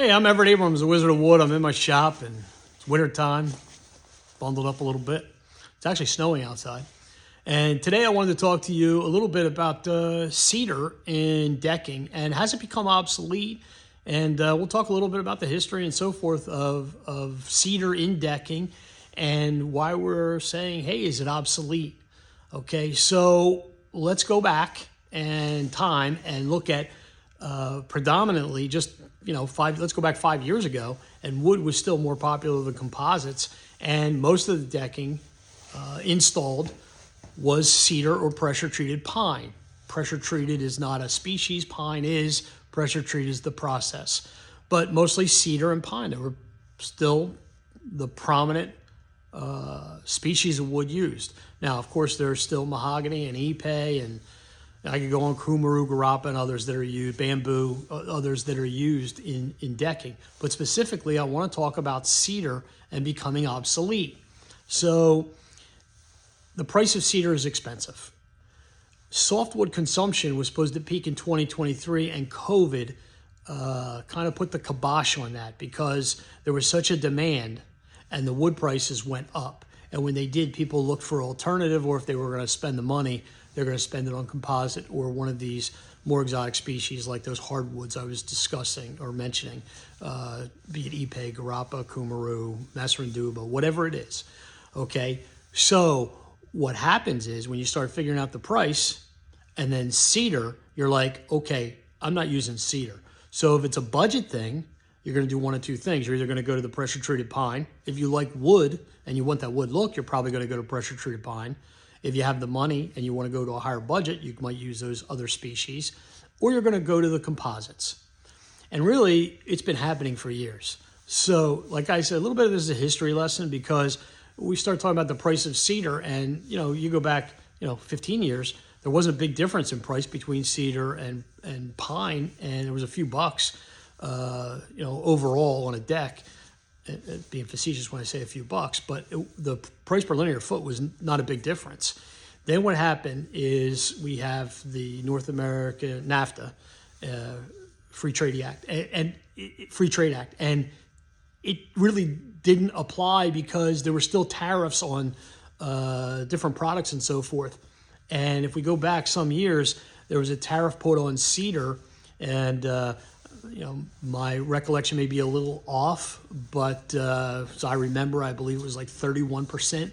Hey, I'm Everett Abrams, the Wizard of Wood. I'm in my shop and it's winter time, bundled up a little bit. It's actually snowing outside. And today I wanted to talk to you a little bit about cedar in decking and has it become obsolete? And we'll talk a little bit about the history and so forth of cedar in decking and why we're saying, hey, is it obsolete? Okay, so let's go back in time and look at predominantly just, let's go back 5 years ago, and wood was still more popular than composites, and most of the decking installed was cedar or pressure-treated pine. Pressure-treated is not a species, pine is, pressure-treated is the process. But mostly cedar and pine, they were still the prominent species of wood used. Now, of course, there's still mahogany and ipe, and I could go on kumaru, garapa, and others that are used, bamboo, others that are used in decking. But specifically, I want to talk about cedar and becoming obsolete. So the price of cedar is expensive. Softwood consumption was supposed to peak in 2023, and COVID kind of put the kibosh on that because there was such a demand and the wood prices went up. And when they did, people looked for alternative, or if they were going to spend the money, they're going to spend it on composite or one of these more exotic species like those hardwoods I was discussing or mentioning, be it ipe, garapa, kumaru, masaranduba, whatever it is. Okay, so what happens is when you start figuring out the price and then cedar, you're like, okay, I'm not using cedar. So if it's a budget thing, you're going to do one of two things. You're either going to go to the pressure-treated pine. If you like wood and you want that wood look, you're probably going to go to pressure-treated pine. If you have the money and you want to go to a higher budget, you might use those other species, or you're going to go to the composites. And really, it's been happening for years. So, like I said, a little bit of this is a history lesson because we start talking about the price of cedar, and you go back 15 years, there wasn't a big difference in price between cedar and pine, and there was a few bucks overall on a deck. Being facetious when I say a few bucks, but the price per linear foot was not a big difference. Then what happened is we have the North American NAFTA, Free Trade Act, and it really didn't apply because there were still tariffs on different products and so forth. And if we go back some years, there was a tariff put on cedar, and my recollection may be a little off, but as I remember, I believe it was like 31%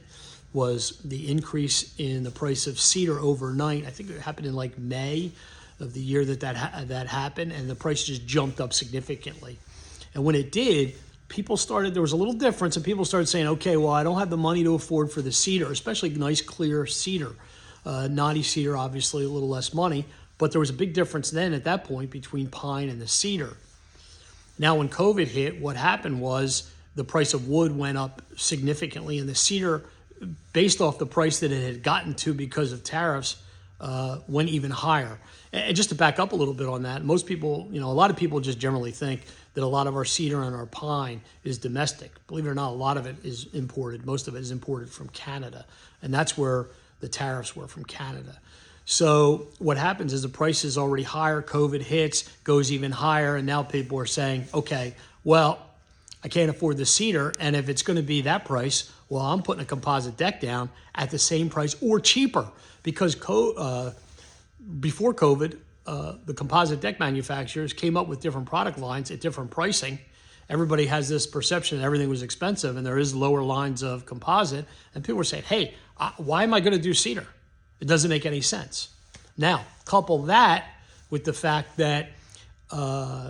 was the increase in the price of cedar overnight. I think it happened in like May of the year that happened, and the price just jumped up significantly. And when it did, there was a little difference, and people started saying, okay, well, I don't have the money to afford for the cedar, especially nice, clear cedar. Knotty cedar, obviously, a little less money. But there was a big difference then at that point between pine and the cedar. Now, when COVID hit, what happened was the price of wood went up significantly, and the cedar, based off the price that it had gotten to because of tariffs, went even higher. And just to back up a little bit on that, most people, a lot of people just generally think that a lot of our cedar and our pine is domestic. Believe it or not, a lot of it is imported. Most of it is imported from Canada, and that's where the tariffs were, from Canada. So what happens is the price is already higher, COVID hits, goes even higher, and now people are saying, okay, well, I can't afford the cedar, and if it's going to be that price, well, I'm putting a composite deck down at the same price or cheaper, because before COVID, the composite deck manufacturers came up with different product lines at different pricing. Everybody has this perception that everything was expensive, and there is lower lines of composite, and people were saying, hey, why am I going to do cedar? It doesn't make any sense. Now, couple that with the fact that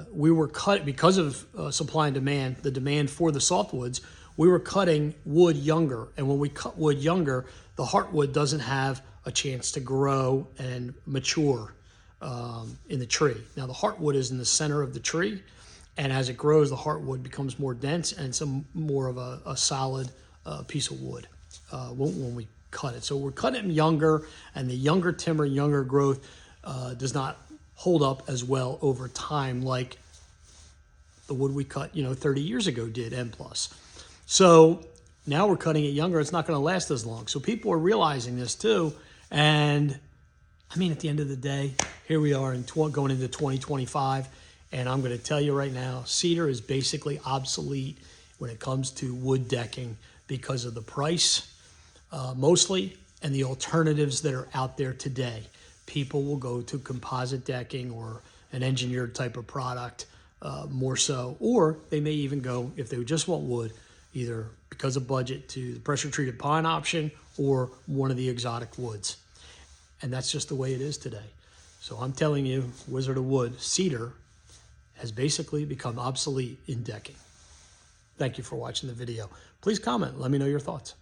we were cut because of supply and demand, the demand for the softwoods, we were cutting wood younger. And when we cut wood younger, the heartwood doesn't have a chance to grow and mature in the tree. Now, the heartwood is in the center of the tree, and as it grows, the heartwood becomes more dense and some more of a solid piece of wood when we cut it. So we're cutting it younger, and the younger timber, younger growth does not hold up as well over time like the wood we cut 30 years ago did, and plus. So now we're cutting it younger. It's not going to last as long. So people are realizing this too. And I mean, at the end of the day, here we are going into 2025, And I'm going to tell you right now, cedar is basically obsolete when it comes to wood decking because of the price, mostly, and the alternatives that are out there today. People will go to composite decking or an engineered type of product more so, or they may even go, if they just want wood, either because of budget, to the pressure treated pine option or one of the exotic woods. And that's just the way it is today. So I'm telling you, Wizard of Wood, cedar has basically become obsolete in decking. Thank you for watching the video. Please comment, let me know your thoughts.